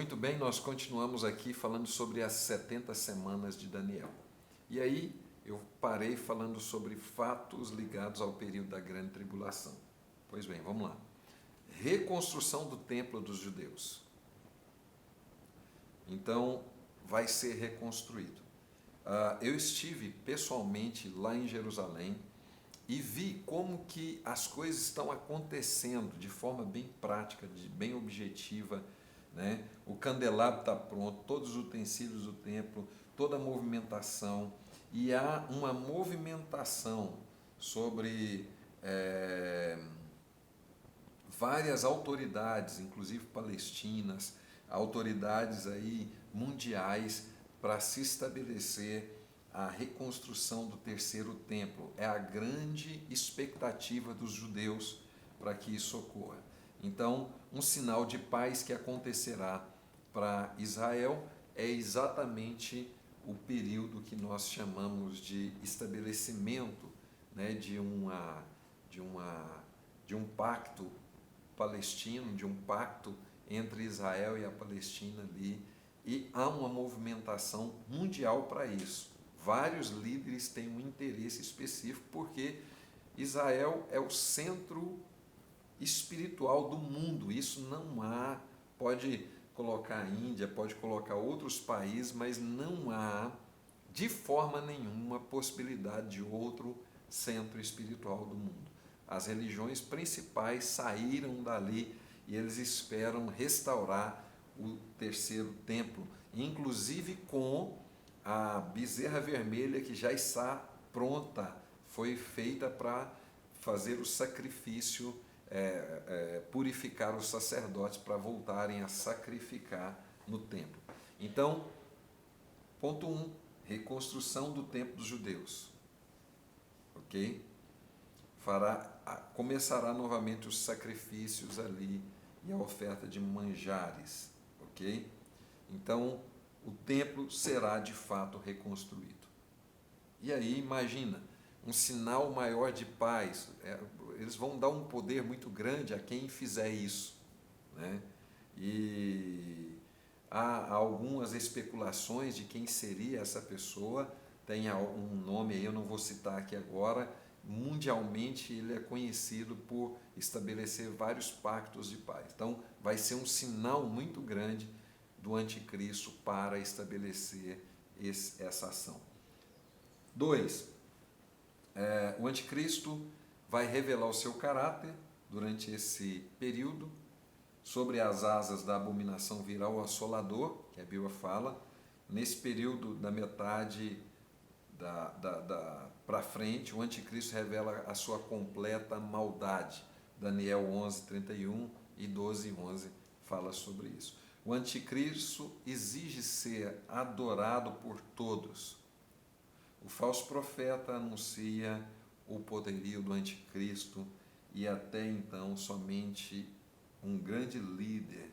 Muito bem, nós continuamos aqui falando sobre as 70 semanas de Daniel. E aí eu parei falando sobre fatos ligados ao período da grande tribulação. Pois bem, vamos lá. Reconstrução do templo dos judeus. Então, vai ser reconstruído. Eu estive pessoalmente lá em Jerusalém e vi como que as coisas estão acontecendo de forma bem prática, bem objetiva, né? O candelabro está pronto, todos os utensílios do templo, toda a movimentação, e há uma movimentação sobre várias autoridades, inclusive palestinas, autoridades aí mundiais, para se estabelecer a reconstrução do terceiro templo. É a grande expectativa dos judeus para que isso ocorra. Então, um sinal de paz que acontecerá para Israel é exatamente o período que nós chamamos de estabelecimento, né, de um pacto palestino, de um pacto entre Israel e a Palestina ali, e há uma movimentação mundial para isso. Vários líderes têm um interesse específico porque Israel é o centro espiritual do mundo. Isso não há, pode colocar a Índia, pode colocar outros países, mas não há de forma nenhuma possibilidade de outro centro espiritual do mundo. As religiões principais saíram dali e eles esperam restaurar o terceiro templo, inclusive com a bezerra vermelha que já está pronta, foi feita para fazer o sacrifício, purificar os sacerdotes para voltarem a sacrificar no templo. Então, ponto 1, reconstrução do templo dos judeus. Ok? Começará novamente os sacrifícios ali e a oferta de manjares. Ok? Então, o templo será de fato reconstruído. E aí, imagina, um sinal maior de paz. Eles vão dar um poder muito grande a quem fizer isso, né? E há algumas especulações de quem seria essa pessoa. Tem um nome aí, eu não vou citar aqui agora. Mundialmente ele é conhecido por estabelecer vários pactos de paz. Então vai ser um sinal muito grande do anticristo para estabelecer essa ação. 2. O anticristo vai revelar o seu caráter durante esse período. Sobre as asas da abominação virá o assolador, que a Bíblia fala. Nesse período da metade para frente, o anticristo revela a sua completa maldade. Daniel 11:31 e 12:11 fala sobre isso. O anticristo exige ser adorado por todos. O falso profeta anuncia o poderio do anticristo e até então somente um grande líder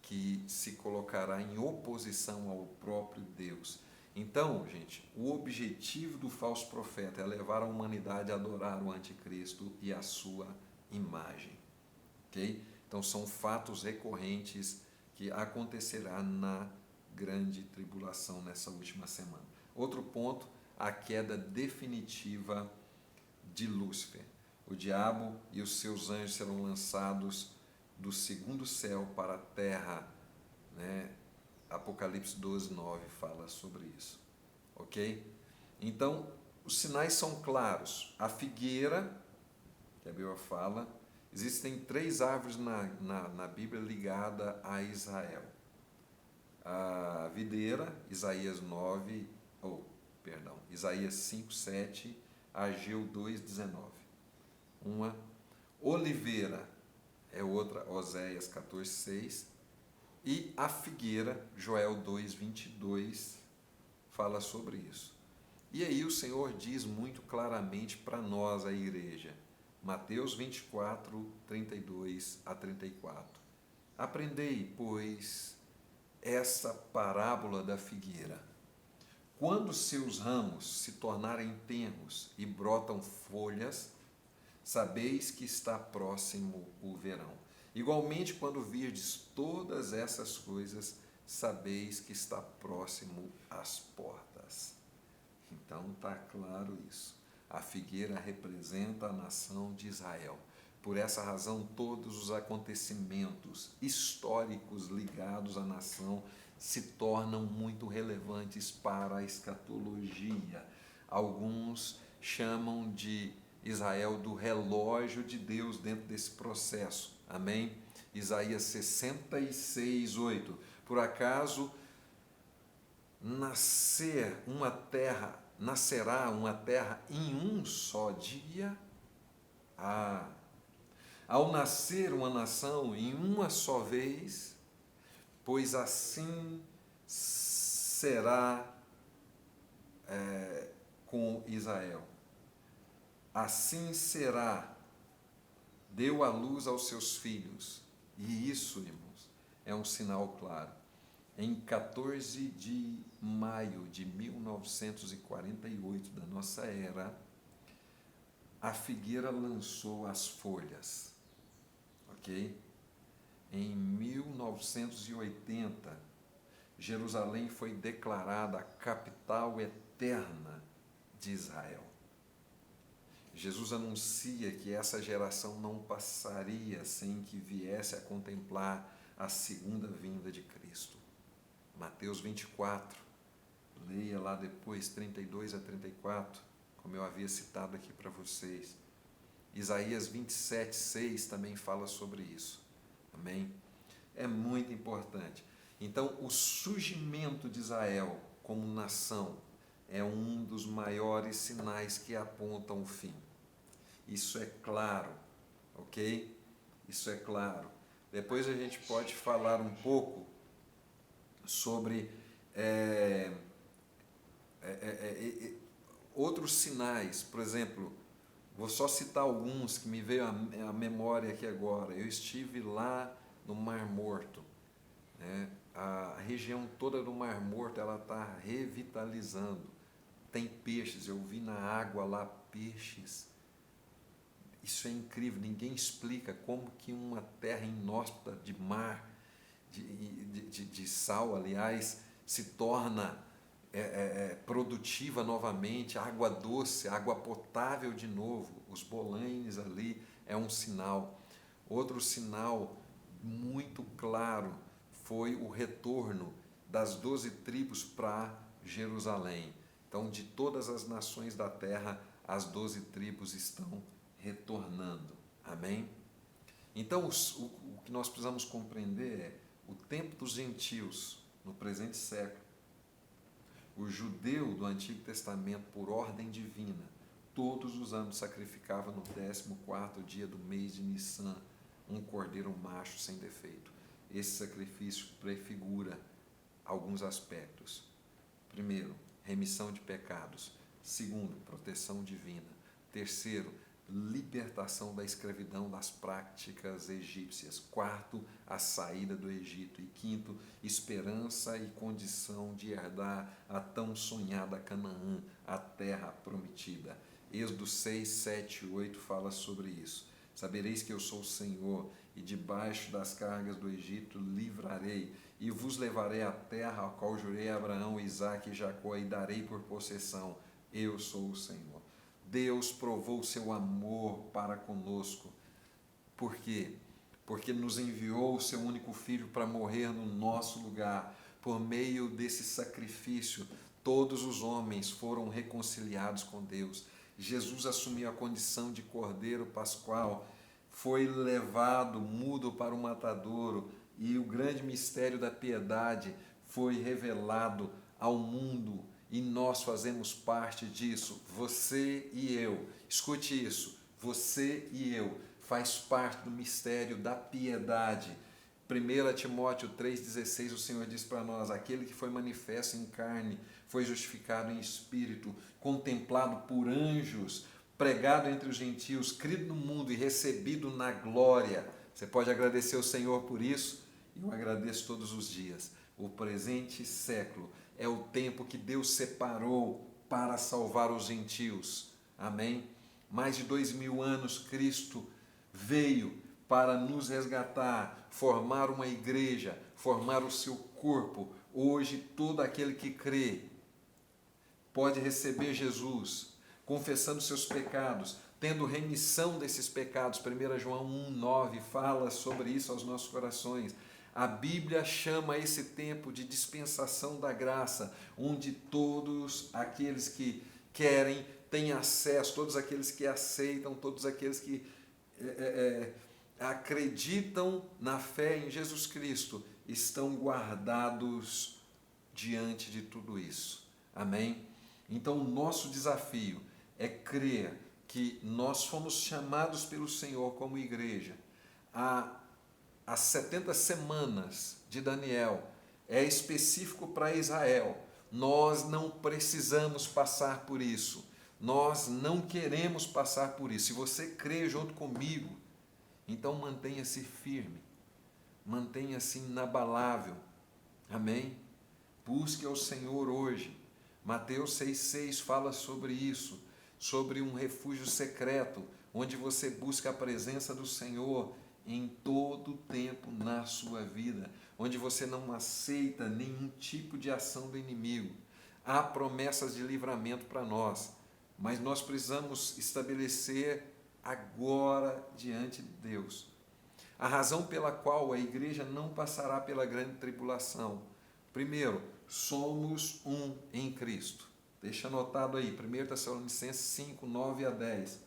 que se colocará em oposição ao próprio Deus. Então, gente, o objetivo do falso profeta é levar a humanidade a adorar o anticristo e a sua imagem. Ok? Então, são fatos recorrentes que acontecerá na grande tribulação nessa última semana. Outro ponto, a queda definitiva de Lúcifer. O diabo e os seus anjos serão lançados do segundo céu para a terra, né? Apocalipse 12:9 fala sobre isso. Ok? Então, os sinais são claros. A figueira, que a Bíblia fala, existem 3 árvores na Bíblia ligadas a Israel. A videira, Isaías 5:7, Ageu 2:19. Uma oliveira é outra, Oséias 14:6. E a figueira, Joel 2:22, fala sobre isso. E aí o Senhor diz muito claramente para nós, a igreja, Mateus 24:32-34. Aprendei, pois, essa parábola da figueira. Quando seus ramos se tornarem tenros e brotam folhas, sabeis que está próximo o verão. Igualmente, quando virdes todas essas coisas, sabeis que está próximo às portas. Então está claro isso. A figueira representa a nação de Israel. Por essa razão, todos os acontecimentos históricos ligados à nação se tornam muito relevantes para a escatologia. Alguns chamam de Israel do relógio de Deus dentro desse processo. Amém? Isaías 66, 8. Por acaso nascerá uma terra em um só dia? Ao nascer uma nação em uma só vez, pois assim será com Israel. Assim será, deu à luz aos seus filhos. E isso, irmãos, é um sinal claro. Em 14 de maio de 1948, da nossa era, a figueira lançou as folhas, ok? Em 1980, Jerusalém foi declarada a capital eterna de Israel. Jesus anuncia que essa geração não passaria sem que viesse a contemplar a segunda vinda de Cristo. Mateus 24, leia lá depois, 32 a 34, como eu havia citado aqui para vocês. Isaías 27, 6 também fala sobre isso. Amém? É muito importante. Então, o surgimento de Israel como nação é um dos maiores sinais que apontam o fim. Isso é claro, ok? Isso é claro. Depois a gente pode falar um pouco sobre outros sinais. Por exemplo, vou só citar alguns que me veio à memória aqui agora. Eu estive lá no Mar Morto, né? A região toda do Mar Morto ela está revitalizando. Tem peixes, eu vi na água lá peixes. Isso é incrível, ninguém explica como que uma terra inóspita de mar, de sal, aliás, se torna produtiva novamente, água doce, água potável de novo. Os bolães ali é um sinal. Outro sinal muito claro foi o retorno das 12 tribos para Jerusalém. Então, de todas as nações da terra, as 12 tribos estão retornando. Amém? Então, o que nós precisamos compreender é o tempo dos gentios no presente século. O judeu do Antigo Testamento, por ordem divina, todos os anos sacrificava no 14º dia do mês de Nissan um cordeiro macho sem defeito. Esse sacrifício prefigura alguns aspectos. Primeiro, remissão de pecados. Segundo, proteção divina. Terceiro, libertação da escravidão das práticas egípcias. Quarto, a saída do Egito. E quinto, esperança e condição de herdar a tão sonhada Canaã, a terra prometida. Êxodo 6, 7 e 8 fala sobre isso. Sabereis que eu sou o Senhor, e debaixo das cargas do Egito livrarei, e vos levarei à terra a qual jurei a Abraão, Isaque e Jacó, e darei por possessão. Eu sou o Senhor. Deus provou o seu amor para conosco. Por quê? Porque nos enviou o seu único filho para morrer no nosso lugar. Por meio desse sacrifício, todos os homens foram reconciliados com Deus. Jesus assumiu a condição de cordeiro pascual, foi levado mudo para o matadouro, e o grande mistério da piedade foi revelado ao mundo, e nós fazemos parte disso, você e eu. Escute isso, você e eu faz parte do mistério da piedade. 1 Timóteo 3,16, o Senhor diz para nós: aquele que foi manifesto em carne, foi justificado em espírito, contemplado por anjos, pregado entre os gentios, crido no mundo e recebido na glória. Você pode agradecer ao Senhor por isso? Eu agradeço todos os dias. O presente século é o tempo que Deus separou para salvar os gentios. Amém? Mais de 2000 anos Cristo veio para nos resgatar, formar uma igreja, formar o seu corpo. Hoje, todo aquele que crê pode receber Jesus, confessando seus pecados, tendo remissão desses pecados. 1 João 1,9 fala sobre isso aos nossos corações. A Bíblia chama esse tempo de dispensação da graça, onde todos aqueles que querem têm acesso, todos aqueles que aceitam, todos aqueles que acreditam na fé em Jesus Cristo, estão guardados diante de tudo isso. Amém? Então, o nosso desafio é crer que nós fomos chamados pelo Senhor como igreja. As 70 semanas de Daniel é específico para Israel. Nós não precisamos passar por isso. Nós não queremos passar por isso. Se você crê junto comigo, então mantenha-se firme, mantenha-se inabalável. Amém? Busque ao Senhor hoje. Mateus 6,6 fala sobre isso, sobre um refúgio secreto, onde você busca a presença do Senhor em todo o tempo na sua vida, onde você não aceita nenhum tipo de ação do inimigo. Há promessas de livramento para nós, mas nós precisamos estabelecer agora diante de Deus a razão pela qual a igreja não passará pela grande tribulação. Primeiro, somos um em Cristo. Deixa anotado aí, 1 Tessalonicenses 5, 9 a 10.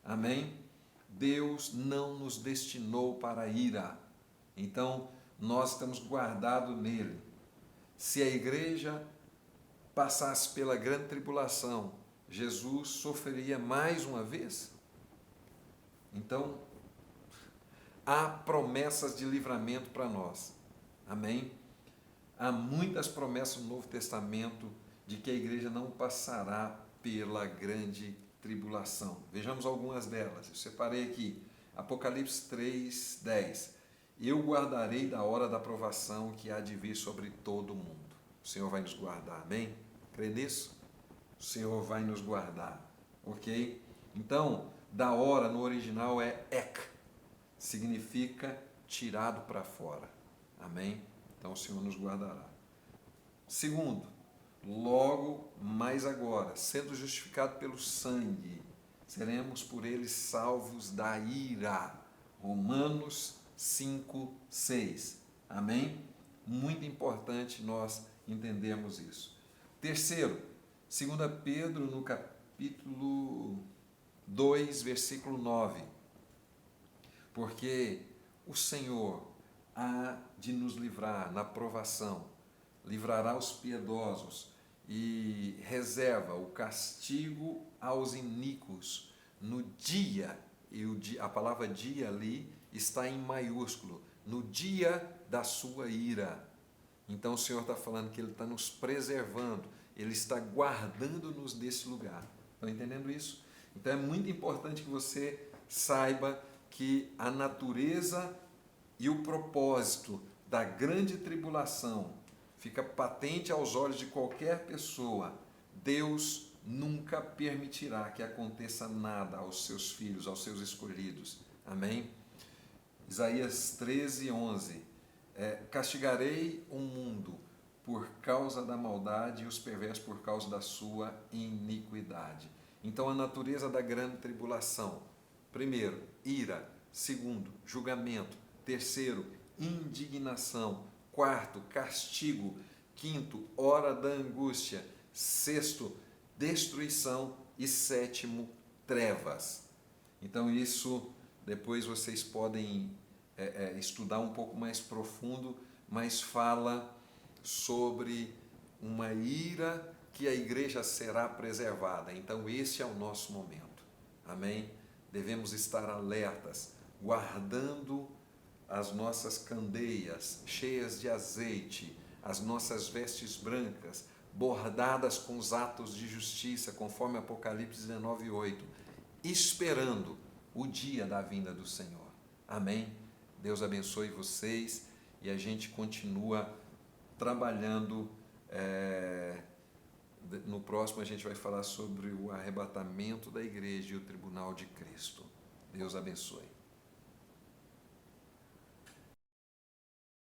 Amém? Deus não nos destinou para a ira. Então, nós estamos guardados nele. Se a igreja passasse pela grande tribulação, Jesus sofreria mais uma vez? Então, há promessas de livramento para nós. Amém? Há muitas promessas no Novo Testamento de que a igreja não passará pela grande tribulação. Vejamos algumas delas. Eu separei aqui. Apocalipse 3, 10. Eu guardarei da hora da provação que há de vir sobre todo o mundo. O Senhor vai nos guardar. Amém? Crê nisso? O Senhor vai nos guardar. Ok? Então, da hora no original é ek. Significa tirado para fora. Amém? Então o Senhor nos guardará. Segundo, logo, mais agora, sendo justificado pelo sangue, seremos por ele salvos da ira. Romanos 5, 6. Amém? Muito importante nós entendermos isso. Terceiro, 2 Pedro, no capítulo 2, versículo 9. Porque o Senhor há de nos livrar na provação, livrará os piedosos e reserva o castigo aos iníquos no dia, e a palavra dia ali está em maiúsculo, no dia da sua ira. Então o Senhor está falando que Ele está nos preservando, Ele está guardando-nos desse lugar. Estão entendendo isso? Então é muito importante que você saiba que a natureza e o propósito da grande tribulação fica patente aos olhos de qualquer pessoa. Deus nunca permitirá que aconteça nada aos seus filhos, aos seus escolhidos. Amém? Isaías 13, 11. Castigarei o mundo por causa da maldade e os perversos por causa da sua iniquidade. Então, a natureza da grande tribulação. Primeiro, ira. Segundo, julgamento. Terceiro, indignação. Quarto, castigo. Quinto, hora da angústia. Sexto, destruição. E sétimo, trevas. Então, isso depois vocês podem estudar um pouco mais profundo, mas fala sobre uma ira que a igreja será preservada. Então, esse é o nosso momento. Amém? Devemos estar alertas, guardando as nossas candeias cheias de azeite, as nossas vestes brancas, bordadas com os atos de justiça, conforme Apocalipse 19, 8, esperando o dia da vinda do Senhor. Amém? Deus abençoe vocês e a gente continua trabalhando. No próximo a gente vai falar sobre o arrebatamento da igreja e o tribunal de Cristo. Deus abençoe.